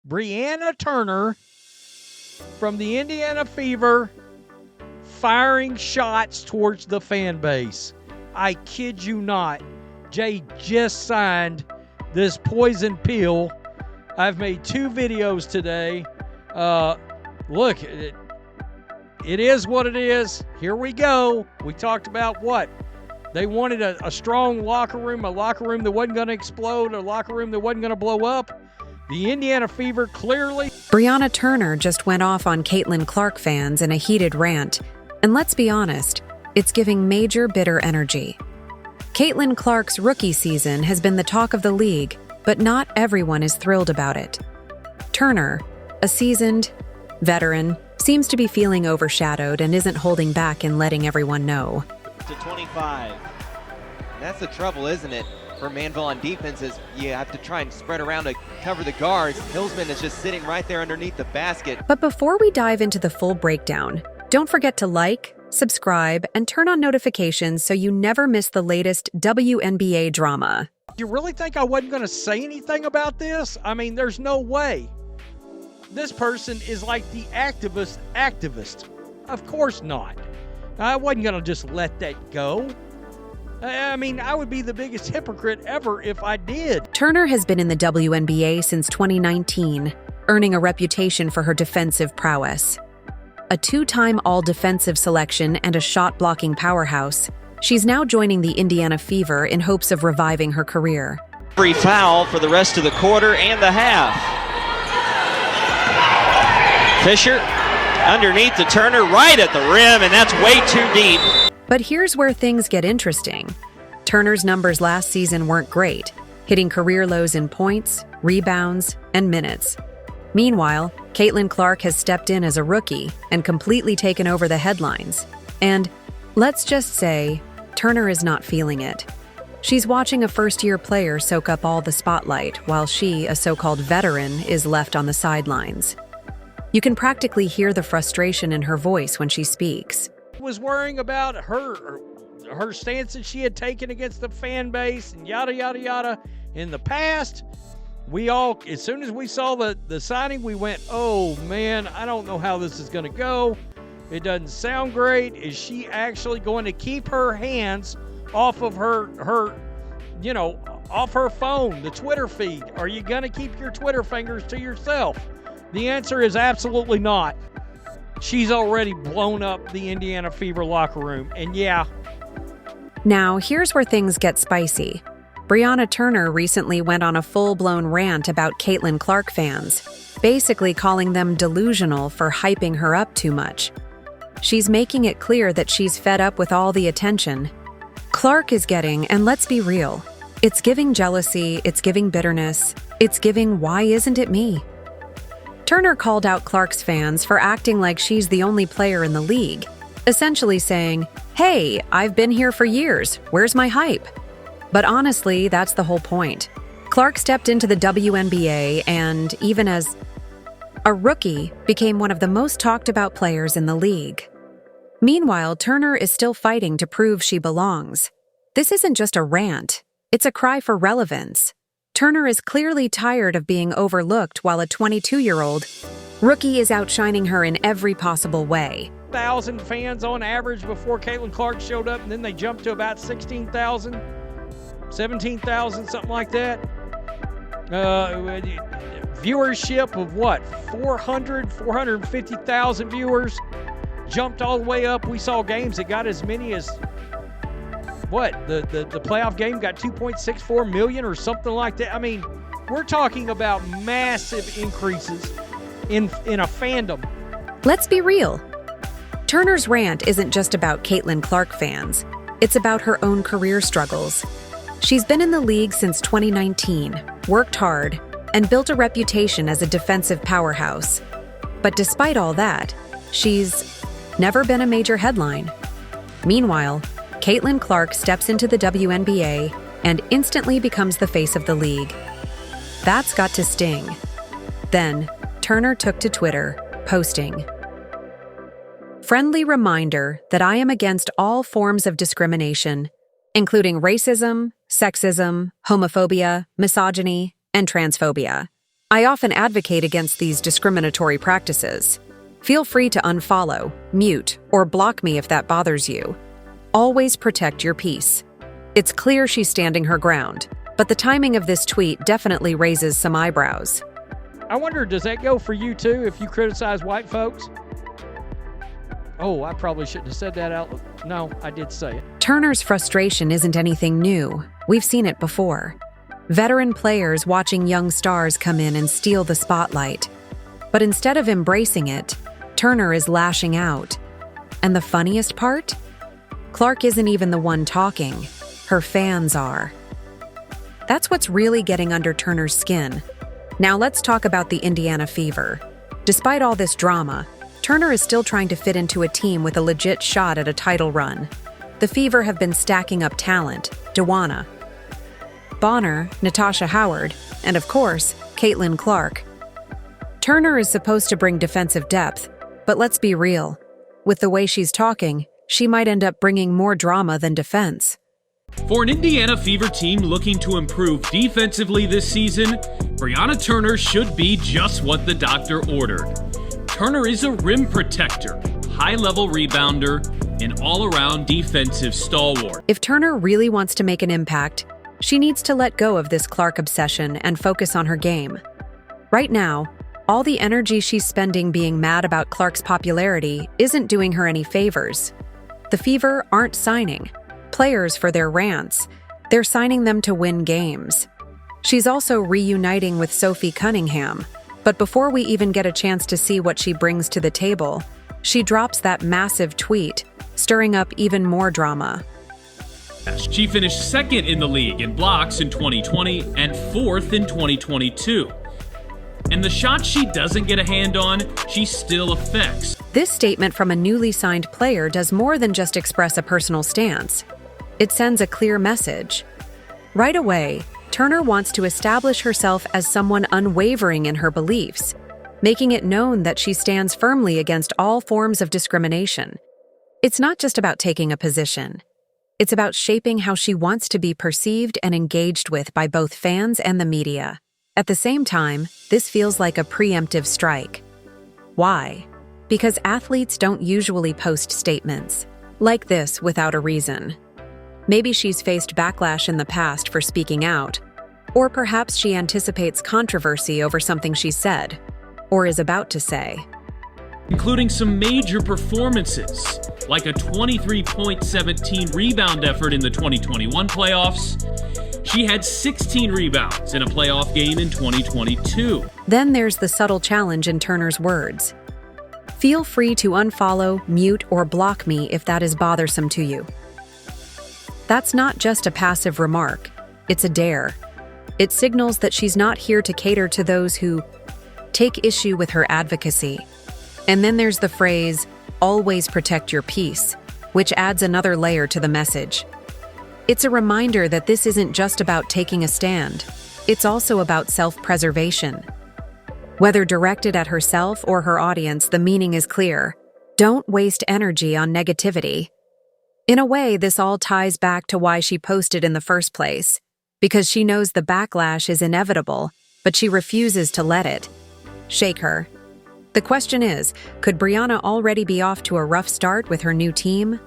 Brianna Turner from the Indiana Fever firing shots towards the fan base. I kid you not. Jay just signed this poison pill. I've made 2 videos today. Look, it is what it is. Here we go. We talked about what? They wanted a strong locker room, a locker room that wasn't going to explode, a locker room that wasn't going to blow up. The Indiana Fever clearly... Brianna Turner just went off on Caitlin Clark fans in a heated rant. And let's be honest, it's giving major bitter energy. Caitlin Clark's rookie season has been the talk of the league, but not everyone is thrilled about it. Turner, a seasoned veteran, seems to be feeling overshadowed and isn't holding back in letting everyone know. To 25. That's the trouble, isn't it? For Manville on defense is you have to try and spread around to cover the guards. Hillsman is just sitting right there underneath the basket. But before we dive into the full breakdown, don't forget to like, subscribe, and turn on notifications so you never miss the latest WNBA drama. You really think I wasn't going to say anything about this? I mean, there's no way. This person is like the activist. Of course not. I wasn't going to just let that go. I mean, I would be the biggest hypocrite ever if I did. Turner has been in the WNBA since 2019, earning a reputation for her defensive prowess. A 2-time all-defensive selection and a shot-blocking powerhouse, she's now joining the Indiana Fever in hopes of reviving her career. Free foul for the rest of the quarter and the half. Fisher underneath the Turner, right at the rim, and that's way too deep. But here's where things get interesting. Turner's numbers last season weren't great, hitting career lows in points, rebounds, and minutes. Meanwhile, Caitlin Clark has stepped in as a rookie and completely taken over the headlines. And let's just say, Turner is not feeling it. She's watching a first-year player soak up all the spotlight while she, a so-called veteran, is left on the sidelines. You can practically hear the frustration in her voice when she speaks. Was worrying about her stance that she had taken against the fan base and yada, yada, yada. In the past, we all, as soon as we saw the signing, we went, oh man, I don't know how this is going to go. It doesn't sound great. Is she actually going to keep her hands off of her off her phone, the Twitter feed? Are you going to keep your Twitter fingers to yourself? The answer is absolutely not. She's already blown up the Indiana Fever locker room, and yeah. Now, here's where things get spicy. Brianna Turner recently went on a full-blown rant about Caitlin Clark fans, basically calling them delusional for hyping her up too much. She's making it clear that she's fed up with all the attention Clark is getting, and let's be real, it's giving jealousy, it's giving bitterness, it's giving why isn't it me? Turner called out Clark's fans for acting like she's the only player in the league, essentially saying, hey, I've been here for years, where's my hype? But honestly, that's the whole point. Clark stepped into the WNBA and, even as a rookie, became one of the most talked about players in the league. Meanwhile, Turner is still fighting to prove she belongs. This isn't just a rant, it's a cry for relevance. Turner is clearly tired of being overlooked while a 22-year-old rookie is outshining her in every possible way. 1,000 fans on average before Caitlin Clark showed up, and then they jumped to about 16,000, 17,000, something like that. Viewership of what? 450,000 viewers. Jumped all the way up. We saw games that got as many as what? The playoff game got 2.64 million or something like that. I mean, we're talking about massive increases in a fandom. Let's be real. Turner's rant isn't just about Caitlin Clark fans. It's about her own career struggles. She's been in the league since 2019, worked hard, and built a reputation as a defensive powerhouse. But despite all that, she's never been a major headline. Meanwhile, Caitlin Clark steps into the WNBA and instantly becomes the face of the league. That's got to sting. Then, Turner took to Twitter, posting, "Friendly reminder that I am against all forms of discrimination, including racism, sexism, homophobia, misogyny, and transphobia. I often advocate against these discriminatory practices. Feel free to unfollow, mute, or block me if that bothers you. Always protect your peace. It's clear she's standing her ground, but the timing of this tweet definitely raises some eyebrows. I wonder, does that go for you too if you criticize white folks? Oh, I probably shouldn't have said that out. No, I did say it. Turner's frustration isn't anything new. We've seen it before. Veteran players watching young stars come in and steal the spotlight. But instead of embracing it, Turner is lashing out. And the funniest part? Clark isn't even the one talking. Her fans are. That's what's really getting under Turner's skin. Now let's talk about the Indiana Fever. Despite all this drama, Turner is still trying to fit into a team with a legit shot at a title run. The Fever have been stacking up talent: Dewana, Bonner, Natasha Howard, and of course, Caitlin Clark. Turner is supposed to bring defensive depth, but let's be real. With the way she's talking, she might end up bringing more drama than defense. For an Indiana Fever team looking to improve defensively this season, Brianna Turner should be just what the doctor ordered. Turner is a rim protector, high-level rebounder, and all-around defensive stalwart. If Turner really wants to make an impact, she needs to let go of this Clark obsession and focus on her game. Right now, all the energy she's spending being mad about Clark's popularity isn't doing her any favors. The Fever aren't signing players for their rants. They're signing them to win games. She's also reuniting with Sophie Cunningham. But before we even get a chance to see what she brings to the table, she drops that massive tweet, stirring up even more drama. She finished second in the league in blocks in 2020 and fourth in 2022. And the shots she doesn't get a hand on, she still affects. This statement from a newly signed player does more than just express a personal stance. It sends a clear message. Right away, Turner wants to establish herself as someone unwavering in her beliefs, making it known that she stands firmly against all forms of discrimination. It's not just about taking a position. It's about shaping how she wants to be perceived and engaged with by both fans and the media. At the same time, this feels like a preemptive strike. Why? Because athletes don't usually post statements like this without a reason. Maybe she's faced backlash in the past for speaking out, or perhaps she anticipates controversy over something she said, or is about to say. Including some major performances, like a 23.17 rebound effort in the 2021 playoffs. She had 16 rebounds in a playoff game in 2022. Then there's the subtle challenge in Turner's words. Feel free to unfollow, mute, or block me if that is bothersome to you. That's not just a passive remark, it's a dare. It signals that she's not here to cater to those who take issue with her advocacy. And then there's the phrase, always protect your peace, which adds another layer to the message. It's a reminder that this isn't just about taking a stand, it's also about self-preservation. Whether directed at herself or her audience, the meaning is clear. Don't waste energy on negativity. In a way, this all ties back to why she posted in the first place, because she knows the backlash is inevitable, but she refuses to let it shake her. The question is, could Brianna already be off to a rough start with her new team?